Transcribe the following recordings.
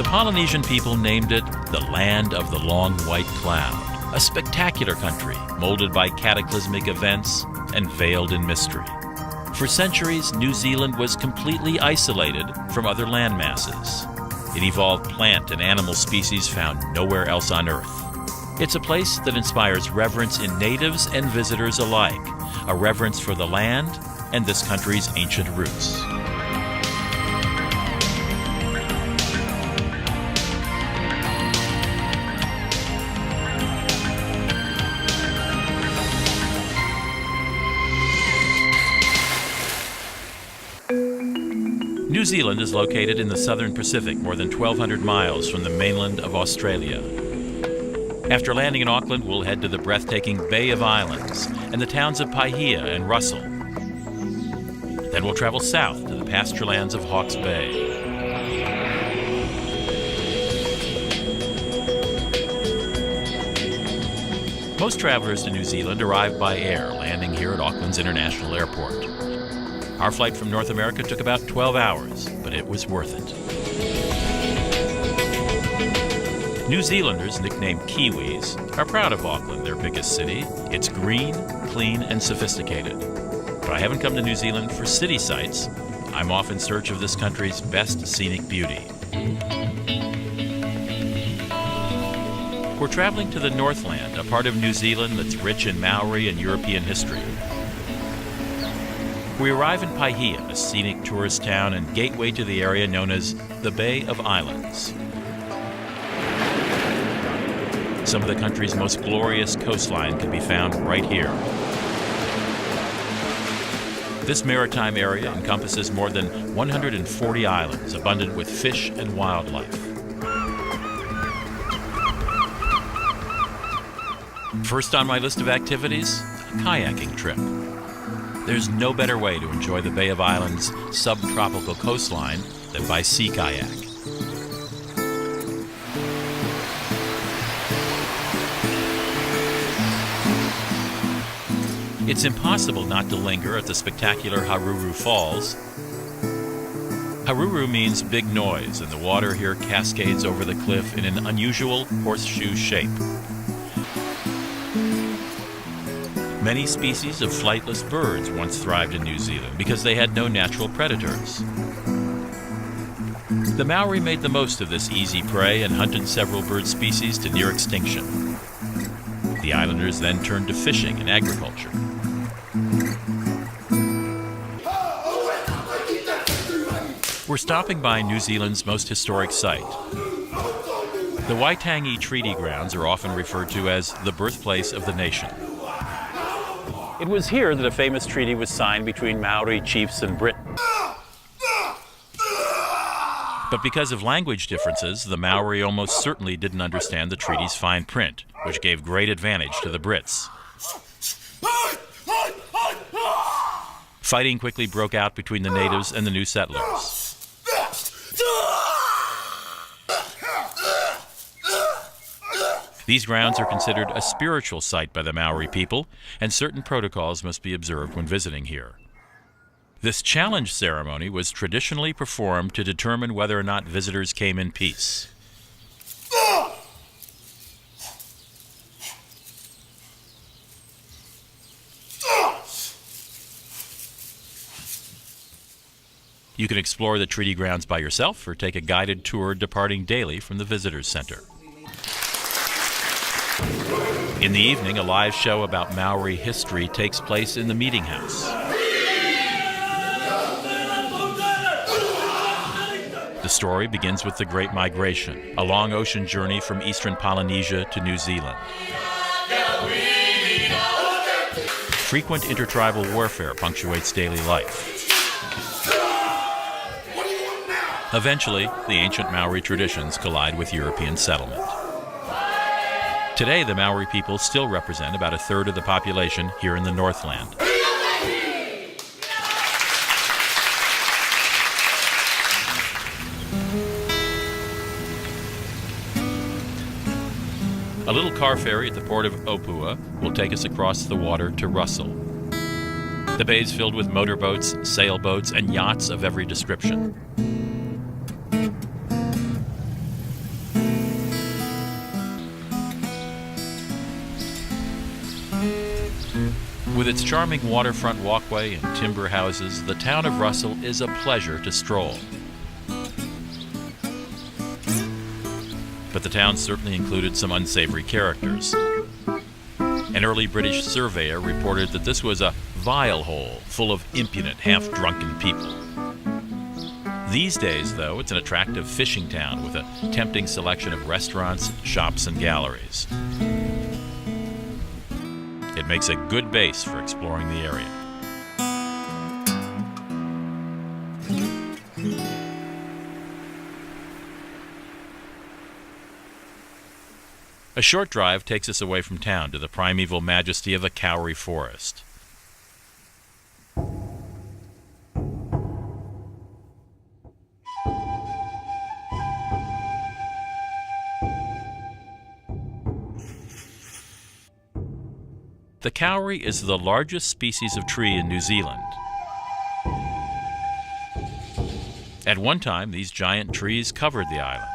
Polynesian people named it the Land of the Long White Cloud, a spectacular country molded by cataclysmic events and veiled in mystery. For centuries, New Zealand was completely isolated from other land masses. It evolved plant and animal species found nowhere else on Earth. It's a place that inspires reverence in natives and visitors alike, a reverence for the land and this country's ancient roots. New Zealand is located in the southern Pacific, more than 1,200 miles from the mainland of Australia. After landing in Auckland, we'll head to the breathtaking Bay of Islands and the towns of Paihia and Russell. Then we'll travel south to the pasture lands of Hawke's Bay. Most travelers to New Zealand arrive by air, landing here at Auckland's International Airport. Our flight from North America took about 12 hours, but it was worth it. New Zealanders, nicknamed Kiwis, are proud of Auckland, their biggest city. It's green, clean, and sophisticated. But I haven't come to New Zealand for city sights. I'm off in search of this country's best scenic beauty. We're traveling to the Northland, a part of New Zealand that's rich in Maori and European history. We arrive in Paihia, a scenic tourist town and gateway to the area known as the Bay of Islands. Some of the country's most glorious coastline can be found right here. This maritime area encompasses more than 140 islands, abundant with fish and wildlife. First on my list of activities, a kayaking trip. There's no better way to enjoy the Bay of Islands' subtropical coastline than by sea kayak. It's impossible not to linger at the spectacular Haruru Falls. Haruru means big noise, and the water here cascades over the cliff in an unusual horseshoe shape. Many species of flightless birds once thrived in New Zealand because they had no natural predators. The Maori made the most of this easy prey and hunted several bird species to near extinction. The islanders then turned to fishing and agriculture. We're stopping by New Zealand's most historic site. The Waitangi Treaty Grounds are often referred to as the birthplace of the nation. It was here that a famous treaty was signed between Maori chiefs and Britain. But because of language differences, the Maori almost certainly didn't understand the treaty's fine print, which gave great advantage to the Brits. Fighting quickly broke out between the natives and the new settlers. These grounds are considered a spiritual site by the Maori people, and certain protocols must be observed when visiting here. This challenge ceremony was traditionally performed to determine whether or not visitors came in peace. You can explore the treaty grounds by yourself or take a guided tour departing daily from the Visitors Center. In the evening, a live show about Maori history takes place in the Meeting House. The story begins with the Great Migration, a long ocean journey from eastern Polynesia to New Zealand. Frequent intertribal warfare punctuates daily life. Eventually, the ancient Maori traditions collide with European settlement. Today, the Maori people still represent about a third of the population here in the Northland. A little car ferry at the port of Opua will take us across the water to Russell. The bay is filled with motorboats, sailboats, and yachts of every description. With its charming waterfront walkway and timber houses, the town of Russell is a pleasure to stroll. But the town certainly included some unsavory characters. An early British surveyor reported that this was a vile hole full of impudent, half-drunken people. These days, though, it's an attractive fishing town with a tempting selection of restaurants, shops, and galleries. It makes a good base for exploring the area. A short drive takes us away from town to the primeval majesty of the Kauri Forest. The kauri is the largest species of tree in New Zealand. At one time, these giant trees covered the island.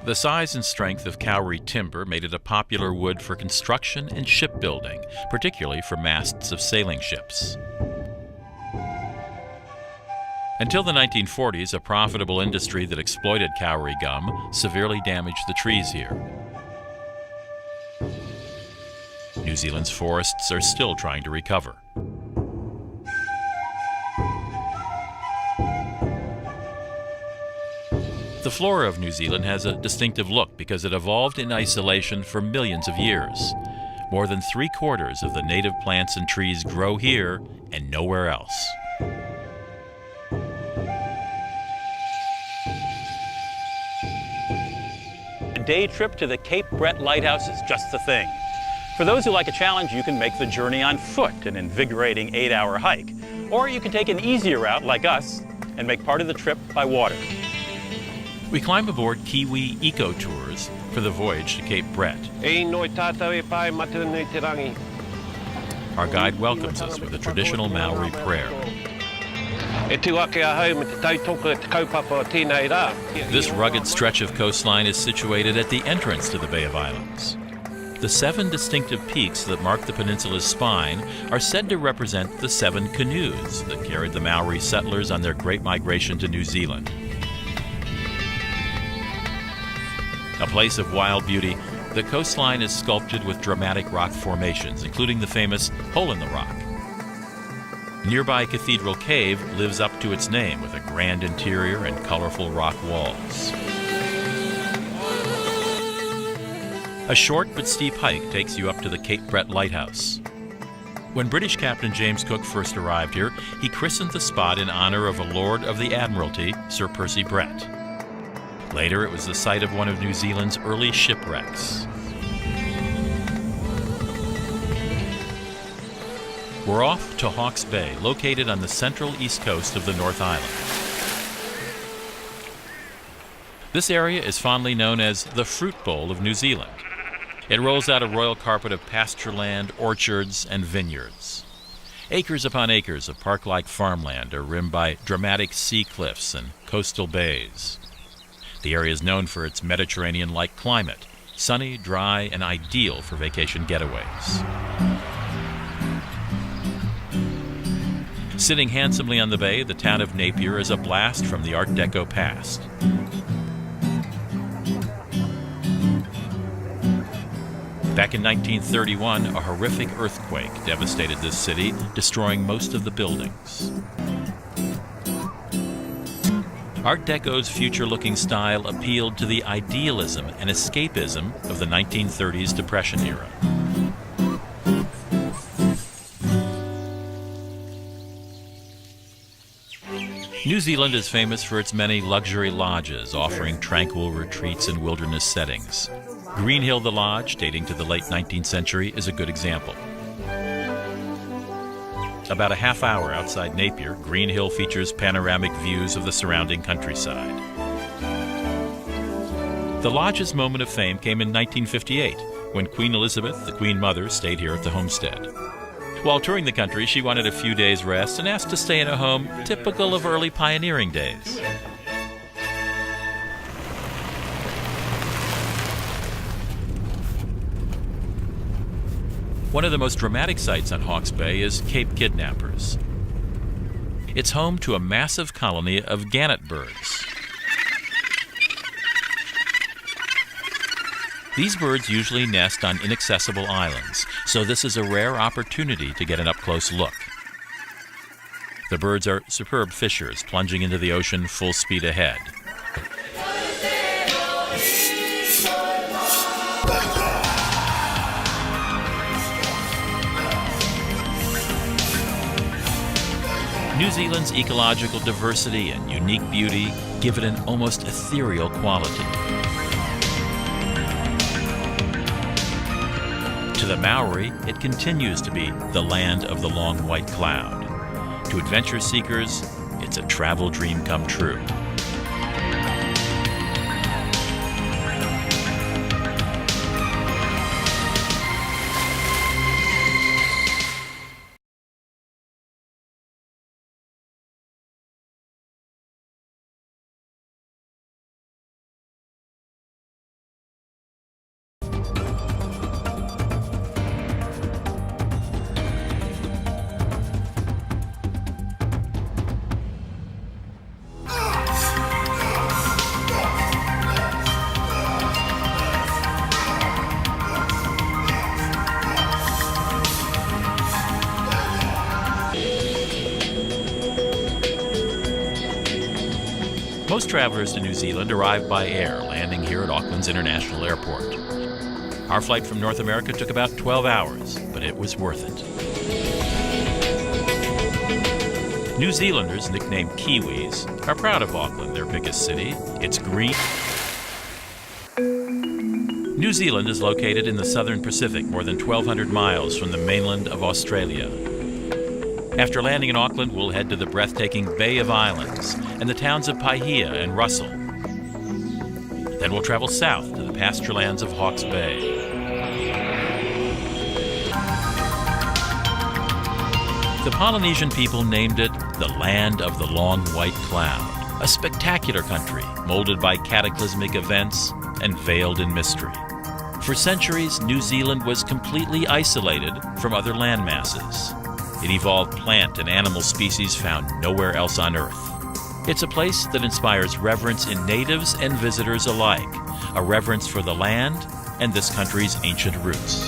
The size and strength of kauri timber made it a popular wood for construction and shipbuilding, particularly for masts of sailing ships. Until the 1940s, a profitable industry that exploited kauri gum severely damaged the trees here. New Zealand's forests are still trying to recover. The flora of New Zealand has a distinctive look because it evolved in isolation for millions of years. More than 3/4 of the native plants and trees grow here and nowhere else. A day trip to the Cape Brett Lighthouse is just the thing. For those who like a challenge, you can make the journey on foot, an invigorating 8-hour hike. Or you can take an easier route, like us, and make part of the trip by water. We climb aboard Kiwi Eco Tours for the voyage to Cape Brett. Our guide welcomes us with a traditional Maori prayer. This rugged stretch of coastline is situated at the entrance to the Bay of Islands. The 7 distinctive peaks that mark the peninsula's spine are said to represent the 7 canoes that carried the Maori settlers on their great migration to New Zealand. A place of wild beauty, the coastline is sculpted with dramatic rock formations, including the famous Hole in the Rock. Nearby Cathedral Cave lives up to its name with a grand interior and colorful rock walls. A short but steep hike takes you up to the Cape Brett Lighthouse. When British Captain James Cook first arrived here, he christened the spot in honor of a Lord of the Admiralty, Sir Percy Brett. Later, it was the site of one of New Zealand's early shipwrecks. We're off to Hawke's Bay, located on the central east coast of the North Island. This area is fondly known as the Fruit Bowl of New Zealand. It rolls out a royal carpet of pasture land, orchards, and vineyards. Acres upon acres of park-like farmland are rimmed by dramatic sea cliffs and coastal bays. The area is known for its Mediterranean-like climate, sunny, dry, and ideal for vacation getaways. Sitting handsomely on the bay, the town of Napier is a blast from the Art Deco past. Back in 1931, a horrific earthquake devastated this city, destroying most of the buildings. Art Deco's future-looking style appealed to the idealism and escapism of the 1930s Depression era. New Zealand is famous for its many luxury lodges, offering tranquil retreats in wilderness settings. Green Hill the Lodge, dating to the late 19th century, is a good example. About a half hour outside Napier, Green Hill features panoramic views of the surrounding countryside. The lodge's moment of fame came in 1958, when Queen Elizabeth, the Queen Mother, stayed here at the homestead. While touring the country, she wanted a few days' rest and asked to stay in a home typical of early pioneering days. One of the most dramatic sights on Hawke's Bay is Cape Kidnappers. It's home to a massive colony of gannet birds. These birds usually nest on inaccessible islands, so this is a rare opportunity to get an up-close look. The birds are superb fishers, plunging into the ocean full speed ahead. New Zealand's ecological diversity and unique beauty give it an almost ethereal quality. To the Maori, it continues to be the land of the long white cloud. To adventure seekers, it's a travel dream come true. Most travelers to New Zealand arrive by air, landing here at Auckland's International Airport. Our flight from North America took about 12 hours, but it was worth it. New Zealanders, nicknamed Kiwis, are proud of Auckland, their biggest city. It's green. New Zealand is located in the southern Pacific, more than 1,200 miles from the mainland of Australia. After landing in Auckland, we'll head to the breathtaking Bay of Islands and the towns of Paihia and Russell. Then we'll travel south to the pasture lands of Hawke's Bay. The Polynesian people named it the land of the long white cloud, a spectacular country molded by cataclysmic events and veiled in mystery. For centuries, New Zealand was completely isolated from other land masses. It evolved plant and animal species found nowhere else on Earth. It's a place that inspires reverence in natives and visitors alike, a reverence for the land and this country's ancient roots.